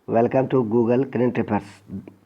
Welcome to Google current affairs.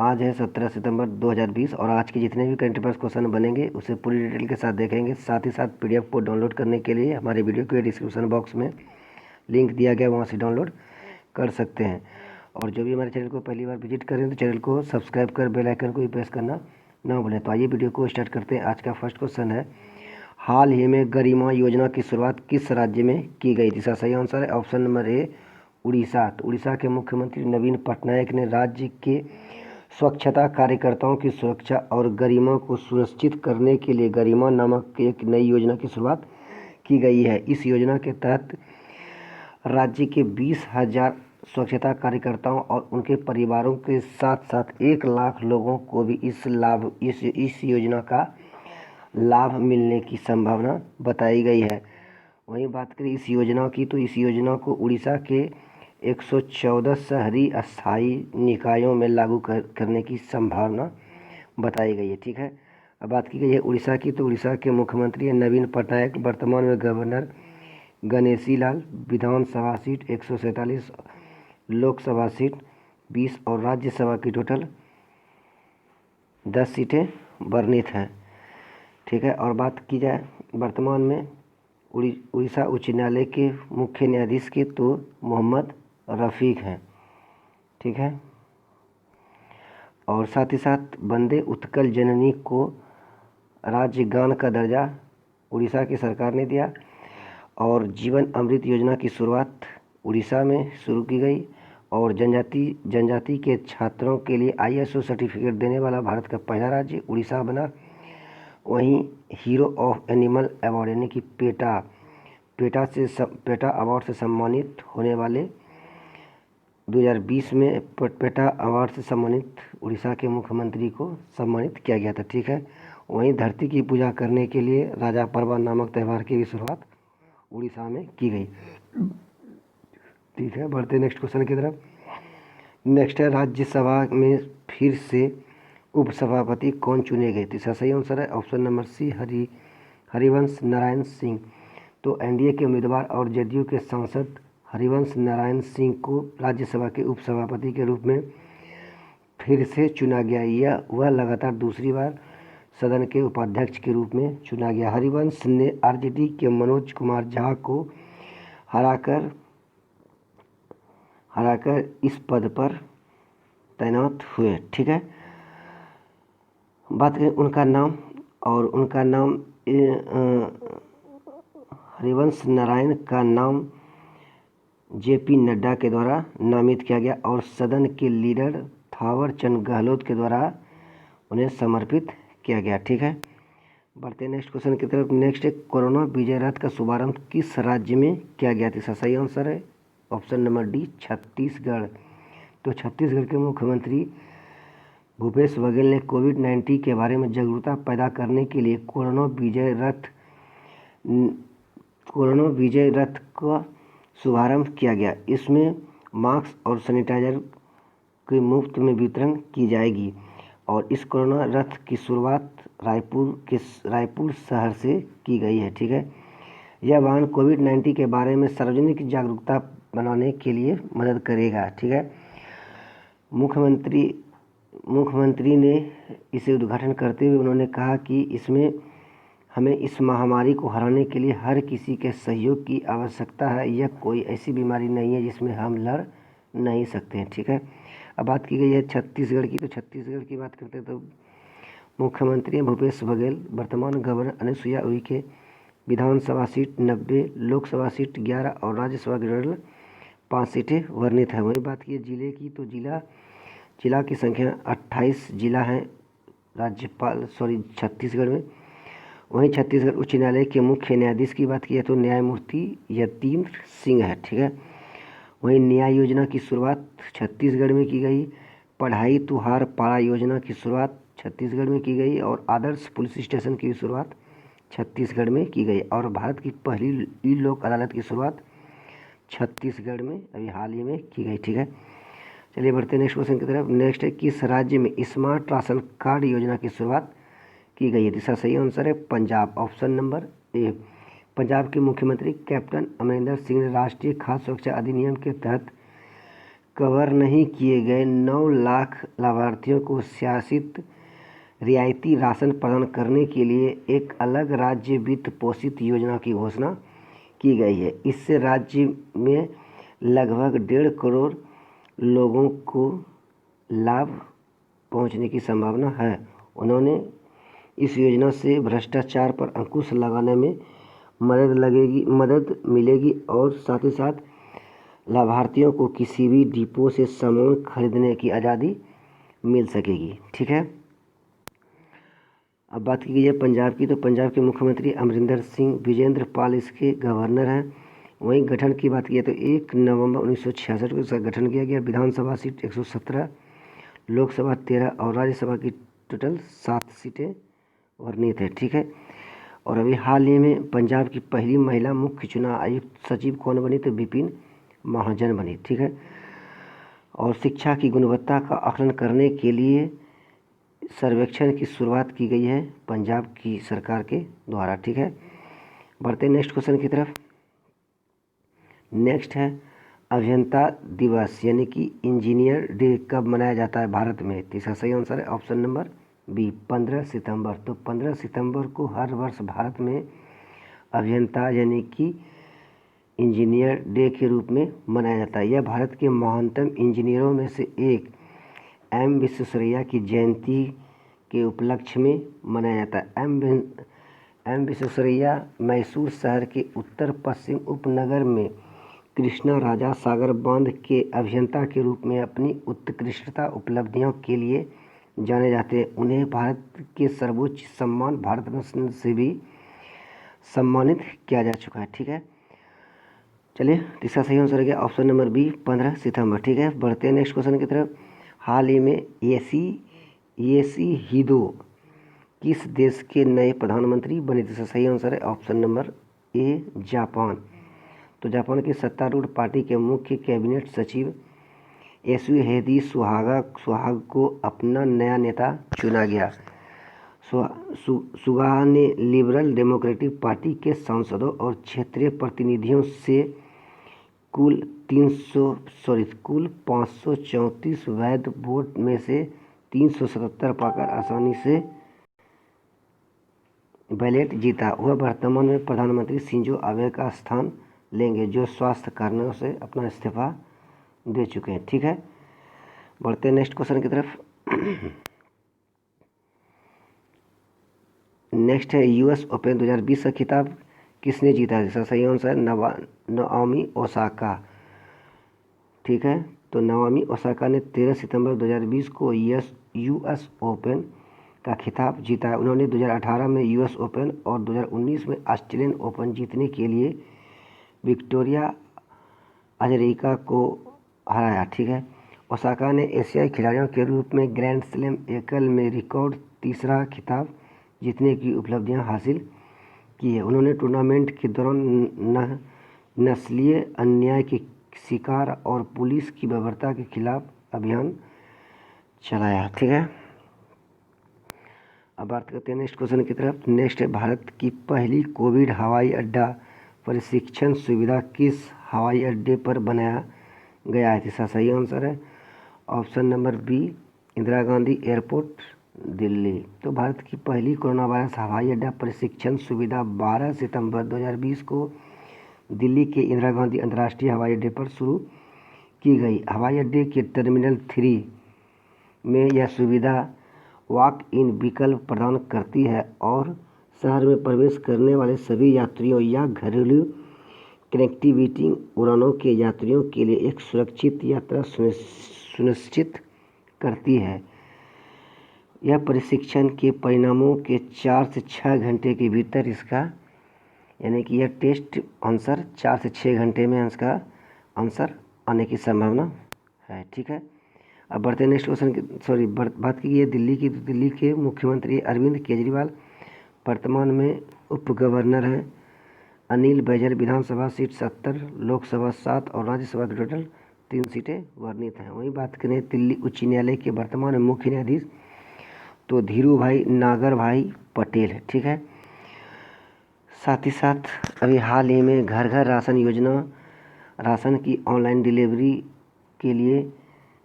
आज है 17 सितंबर 2020 और आज के जितने भी करेंट अफेयर्स क्वेश्चन बनेंगे उसे पूरी डिटेल के साथ देखेंगे। साथ ही साथ पीडीएफ को डाउनलोड करने के लिए हमारे वीडियो के डिस्क्रिप्शन बॉक्स में लिंक दिया गया, वहाँ से डाउनलोड कर सकते हैं। और जो भी हमारे चैनल को पहली बार विजिट करें तो चैनल को सब्सक्राइब कर बेल आइकन को भी प्रेस करना ना भूलें। तो आइए वीडियो को स्टार्ट करते हैं। आज का फर्स्ट क्वेश्चन है, हाल ही में गरिमा योजना की शुरुआत किस राज्य में की गई थी? इसका सही आंसर है ऑप्शन नंबर ए, उड़ीसा। तो उड़ीसा के मुख्यमंत्री नवीन पटनायक ने राज्य के स्वच्छता कार्यकर्ताओं की सुरक्षा और गरिमा को सुनिश्चित करने के लिए गरिमा नामक एक नई योजना की शुरुआत की गई है। इस योजना के तहत राज्य के 20,000 स्वच्छता कार्यकर्ताओं और उनके परिवारों के साथ साथ 1 लाख लोगों को भी इस योजना का लाभ मिलने की संभावना बताई गई है। वहीं बात करें इस योजना की, तो इस योजना को उड़ीसा के 114 शहरी अस्थायी निकायों में लागू करने की संभावना बताई गई है। ठीक है, अब बात की गई है उड़ीसा की, तो उड़ीसा के मुख्यमंत्री नवीन पटनायक वर्तमान में गवर्नर गणेशी लाल। विधानसभा सीट 147, लोकसभा सीट 20 और राज्यसभा की टोटल 10 सीटें वर्णित हैं। ठीक है, और बात की जाए वर्तमान में उड़ीसा उच्च न्यायालय के मुख्य न्यायाधीश के, तो मोहम्मद रफ़ीक हैं। ठीक है, और साथ ही साथ वंदे उत्कल जननी को राज्यगान का दर्जा उड़ीसा की सरकार ने दिया। और जीवन अमृत योजना की शुरुआत उड़ीसा में शुरू की गई। और जनजाति के छात्रों के लिए ISO सर्टिफिकेट देने वाला भारत का पहला राज्य उड़ीसा बना। वहीं हीरो ऑफ एनिमल अवार्ड यानी कि पेटा अवार्ड से सम्मानित होने वाले 2020 में पेटा अवार्ड से सम्मानित उड़ीसा के मुख्यमंत्री को सम्मानित किया गया था। ठीक है, वहीं धरती की पूजा करने के लिए राजा परवा नामक त्यौहार की भी शुरुआत उड़ीसा में की गई। ठीक है, बढ़ते नेक्स्ट क्वेश्चन की तरफ। नेक्स्ट है, राज्यसभा में फिर से उपसभापति कौन चुने गए? तो इसका सही आंसर है option number C, Harivansh Narayan Singh. तो एनडीए के उम्मीदवार और जदयू के सांसद हरिवंश नारायण सिंह को राज्यसभा के उपसभापति के रूप में फिर से चुना गया। वह लगातार दूसरी बार सदन के उपाध्यक्ष के रूप में चुना गया। हरिवंश ने आरजेडी के मनोज कुमार झा को हराकर इस पद पर तैनात हुए। ठीक है, बात करें उनका नाम, और उनका नाम हरिवंश नारायण का नाम JP नड्डा के द्वारा नामित किया गया और सदन के लीडर थावर चंद गहलोत के द्वारा उन्हें समर्पित किया गया। ठीक है, बढ़ते नेक्स्ट क्वेश्चन की तरफ। नेक्स्ट है, कोरोना विजय रथ का शुभारंभ किस राज्य में किया गया था? इसका सही आंसर है ऑप्शन नंबर डी, छत्तीसगढ़। तो छत्तीसगढ़ के मुख्यमंत्री भूपेश बघेल ने कोविड-19 के बारे में जागरूकता पैदा करने के लिए कोरोना विजय रथ का शुभारंभ किया गया। इसमें मास्क और सैनिटाइजर की मुफ्त में वितरण की जाएगी। और इस कोरोना रथ की शुरुआत रायपुर शहर से की गई है। ठीक है, यह वाहन कोविड-19 के बारे में सार्वजनिक जागरूकता बनाने के लिए मदद करेगा। ठीक है, मुख्यमंत्री ने इसे उद्घाटन करते हुए उन्होंने कहा कि इसमें हमें इस महामारी को हराने के लिए हर किसी के सहयोग की आवश्यकता है। यह कोई ऐसी बीमारी नहीं है जिसमें हम लड़ नहीं सकते हैं। ठीक है, अब बात की गई है छत्तीसगढ़ की, तो छत्तीसगढ़ की बात करते हैं तो मुख्यमंत्री भूपेश बघेल, वर्तमान गवर्नर अनुसुईया उइके। विधानसभा सीट 90, लोकसभा सीट 11 और राज्यसभा की टोटल 5 सीटें वर्णित है। वही बात की जिले की, तो जिला की संख्या 28 जिला हैं छत्तीसगढ़ में। वहीं छत्तीसगढ़ उच्च न्यायालय के मुख्य न्यायाधीश की बात की है तो न्यायमूर्ति यतीन्द्र सिंह है। ठीक है, वहीं न्याय योजना की शुरुआत छत्तीसगढ़ में की गई। पढ़ाई तुहार पारा योजना की शुरुआत छत्तीसगढ़ में की गई। और आदर्श पुलिस स्टेशन की शुरुआत छत्तीसगढ़ में की गई। और भारत की पहली ई लोक अदालत की शुरुआत छत्तीसगढ़ में अभी हाल ही में की गई। ठीक है, चलिए बढ़ते नेक्स्ट क्वेश्चन की तरफ। नेक्स्ट है, किस राज्य में स्मार्ट राशन कार्ड योजना की शुरुआत की गई है? इसका सही आंसर है Punjab, option number A. Punjab के मुख्यमंत्री कैप्टन अमरिंदर सिंह ने राष्ट्रीय खाद्य सुरक्षा अधिनियम के तहत कवर नहीं किए गए 9 लाख लाभार्थियों को शासित रियायती राशन प्रदान करने के लिए एक अलग राज्य वित्त पोषित योजना की घोषणा की गई है। इससे राज्य में लगभग 1.5 करोड़ लोगों को लाभ पहुंचने की संभावना है। उन्होंने इस योजना से भ्रष्टाचार पर अंकुश लगाने में मदद मिलेगी और साथ ही साथ लाभार्थियों को किसी भी डिपो से सामान खरीदने की आज़ादी मिल सकेगी। ठीक है, अब बात की जाए पंजाब की, तो पंजाब के मुख्यमंत्री अमरिंदर सिंह विजेंद्र पाल इसके गवर्नर हैं। वहीं गठन की बात की तो 1 नवंबर 1966 को इसका गठन किया गया। विधानसभा सीट 117, लोकसभा 13 और राज्यसभा की टोटल 7 सीटें वर्णित है। ठीक है, और अभी हाल ही में पंजाब की पहली महिला मुख्य चुनाव आयुक्त सचिव कौन बनी, तो विपिन महाजन बनी। ठीक है, और शिक्षा की गुणवत्ता का आकलन करने के लिए सर्वेक्षण की शुरुआत की गई है पंजाब की सरकार के द्वारा। ठीक है, बढ़ते नेक्स्ट क्वेश्चन की तरफ। नेक्स्ट है अभियंता दिवस यानी कि इंजीनियर डे कब मनाया जाता है भारत में, तो इसका सही आंसर है ऑप्शन नंबर बी 15 सितंबर। तो 15 सितंबर को हर वर्ष भारत में अभियंता यानी कि इंजीनियर डे के रूप में मनाया जाता है। यह भारत के महानतम इंजीनियरों में से एक एम विश्वेश्वरैया की जयंती के उपलक्ष्य में मनाया जाता है। एम विश्वेश्वरैया मैसूर शहर के उत्तर पश्चिम उपनगर में कृष्णा राजा सागर बांध के अभियंता के रूप में अपनी उत्कृष्टता उपलब्धियों के लिए जाने जाते हैं। उन्हें भारत के सर्वोच्च सम्मान भारत रत्न से भी सम्मानित किया जा चुका है। ठीक है, चलिए इसका सही आंसर है ऑप्शन नंबर बी 15 सितंबर। ठीक है, बढ़ते हैं नेक्स्ट क्वेश्चन की तरफ। हाल ही में योशिहिदे किस देश के नए प्रधानमंत्री बने, जिसका सही आंसर है ऑप्शन नंबर ए जापान। तो जापान की सत्तारूढ़ पार्टी के मुख्य कैबिनेट सचिव योशिहिदे सुगा को अपना नया नेता चुना गया। सुगा ने लिबरल डेमोक्रेटिक पार्टी के सांसदों और क्षेत्रीय प्रतिनिधियों से कुल 534 वैध वोट में से 377 पाकर आसानी से बैलेट जीता। वह वर्तमान में प्रधानमंत्री शिंजो आबे का स्थान लेंगे, जो स्वास्थ्य कारणों से अपना इस्तीफा दे चुके हैं। ठीक है, बढ़ते हैं नेक्स्ट क्वेश्चन की तरफ। नेक्स्ट है यूएस ओपन 2020 का खिताब किसने जीता है, इसका सही आंसर है नाओमी ओसाका। ठीक है, तो नाओमी ओसाका ने 13 सितंबर 2020 को यूएस ओपन का खिताब जीता है। उन्होंने 2018 में यूएस ओपन और 2019 में ऑस्ट्रेलियन ओपन जीतने के लिए विक्टोरिया अजरेंका को हराया। ठीक है, ओसाका ने एशियाई खिलाड़ियों के रूप में ग्रैंड स्लैम एकल में रिकॉर्ड तीसरा खिताब जीतने की उपलब्धियां हासिल की है। उन्होंने टूर्नामेंट के दौरान नस्लीय अन्याय के शिकार और पुलिस की बर्बरता के खिलाफ अभियान चलाया। ठीक है, अब बात करते हैं नेक्स्ट क्वेश्चन की तरफ। नेक्स्ट है भारत की पहली कोविड हवाई अड्डा प्रशिक्षण सुविधा किस हवाई अड्डे पर बनाया गया है, इसका सही आंसर है option number B Indira Gandhi airport Delhi. तो भारत की पहली कोरोना वायरस हवाई अड्डा प्रशिक्षण सुविधा 12 सितंबर 2020 को दिल्ली के इंदिरा गांधी अंतर्राष्ट्रीय हवाई अड्डे पर शुरू की गई। हवाई अड्डे के टर्मिनल 3 में यह सुविधा वॉक इन विकल्प प्रदान करती है और शहर में प्रवेश करने वाले सभी यात्रियों या घरेलू कनेक्टिविटी उड़ानों के यात्रियों के लिए एक सुरक्षित यात्रा सुनिश्चित करती है। यह प्रशिक्षण के परिणामों के 4 से 6 घंटे के भीतर इसका यानी कि यह टेस्ट आंसर 4 से 6 घंटे में इसका आंसर आने की संभावना है। ठीक है, अब बढ़ते हैं नेक्स्ट क्वेश्चन की बात की है दिल्ली की। तो दिल्ली के मुख्यमंत्री अरविंद केजरीवाल वर्तमान में उप गवर्नर हैं। अनिल बैजल विधानसभा सीट 70, लोकसभा 7 और राज्यसभा की टोटल 3 सीटें वर्णित हैं। वहीं बात करें दिल्ली उच्च न्यायालय के वर्तमान मुख्य न्यायाधीश तो धीरू भाई नागर भाई पटेल है। ठीक है, साथ ही साथ अभी हाल ही में घर घर राशन योजना राशन की ऑनलाइन डिलीवरी के लिए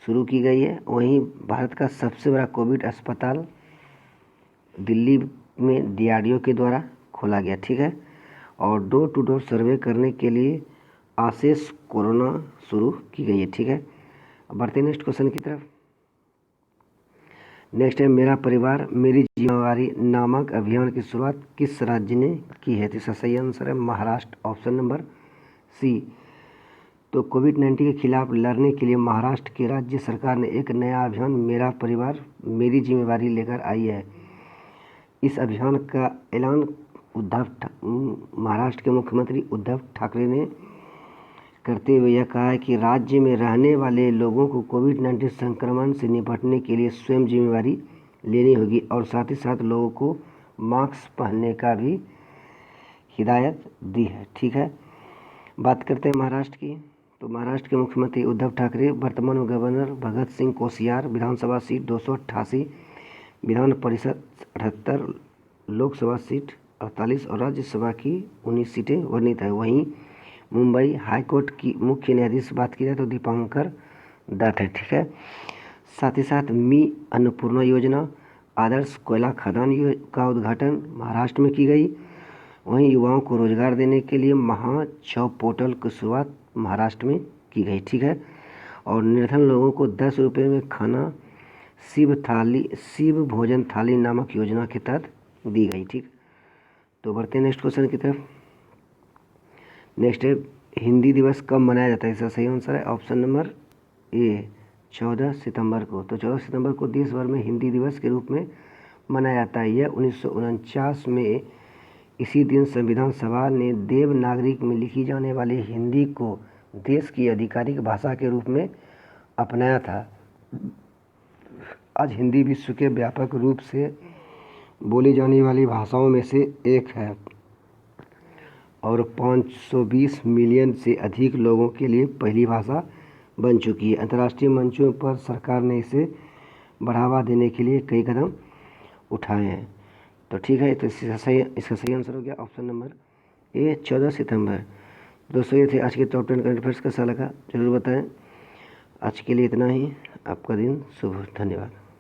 शुरू की गई है। वहीं भारत का सबसे बड़ा कोविड अस्पताल दिल्ली में DRDO के द्वारा खोला गया, ठीक है। और डोर टू डोर सर्वे करने के लिए आशीष कोरोना शुरू की गई है, ठीक है। अब बढ़ते हैं नेक्स्ट क्वेश्चन की तरफ। नेक्स्ट है मेरा परिवार मेरी जिम्मेवारी नामक अभियान की शुरुआत किस राज्य ने की है? तो इसका सही आंसर है महाराष्ट्र, ऑप्शन नंबर सी। तो कोविड-19 के खिलाफ लड़ने के लिए महाराष्ट्र की राज्य सरकार ने एक नया अभियान मेरा परिवार मेरी जिम्मेवारी लेकर आई है। इस अभियान का ऐलान महाराष्ट्र के मुख्यमंत्री उद्धव ठाकरे ने करते हुए यह कहा है कि राज्य में रहने वाले लोगों को कोविड-19 संक्रमण से निपटने के लिए स्वयं जिम्मेवारी लेनी होगी और साथ ही साथ लोगों को मास्क पहनने का भी हिदायत दी है, ठीक है। बात करते हैं महाराष्ट्र की। तो महाराष्ट्र के मुख्यमंत्री उद्धव ठाकरे वर्तमान में गवर्नर भगत सिंह कोश्यारी विधानसभा सीट 288, विधान परिषद 78, लोकसभा सीट 48 और राज्यसभा की 19 सीटें वर्णित है। वहीं मुंबई हाईकोर्ट की मुख्य न्यायाधीश बात की जाए तो दीपांकर दत्त है, ठीक है। साथ ही साथ मी अन्नपूर्णा योजना आदर्श कोयला खदान का उद्घाटन महाराष्ट्र में की गई। वहीं युवाओं को रोजगार देने के लिए महाजॉब पोर्टल की शुरुआत महाराष्ट्र में की गई, ठीक है। और निर्धन लोगों को 10 रुपये में खाना शिव भोजन थाली नामक योजना के तहत दी गई, ठीक। तो बढ़ते हैं नेक्स्ट क्वेश्चन की तरफ। नेक्स्ट है हिंदी दिवस कब मनाया जाता है? इसका सही आंसर है ऑप्शन नंबर ए 14 सितंबर को। तो 14 सितंबर को देश भर में हिंदी दिवस के रूप में मनाया जाता है। यह 1949 में इसी दिन संविधान सभा ने देवनागरी में लिखी जाने वाली हिंदी को देश की आधिकारिक भाषा के रूप में अपनाया था। आज हिंदी विश्व के व्यापक रूप से बोली जाने वाली भाषाओं में से एक है और 520 मिलियन से अधिक लोगों के लिए पहली भाषा बन चुकी है। अंतर्राष्ट्रीय मंचों पर सरकार ने इसे बढ़ावा देने के लिए कई कदम उठाए हैं। तो ठीक है, तो इसका सही आंसर हो गया ऑप्शन नंबर ए 14 सितंबर। दोस्तों ये थे आज के टॉप 10 करंट अफेयर्स। कैसा लगा जरूर बताएं। आज के लिए इतना ही। आपका दिन शुभ हो। धन्यवाद।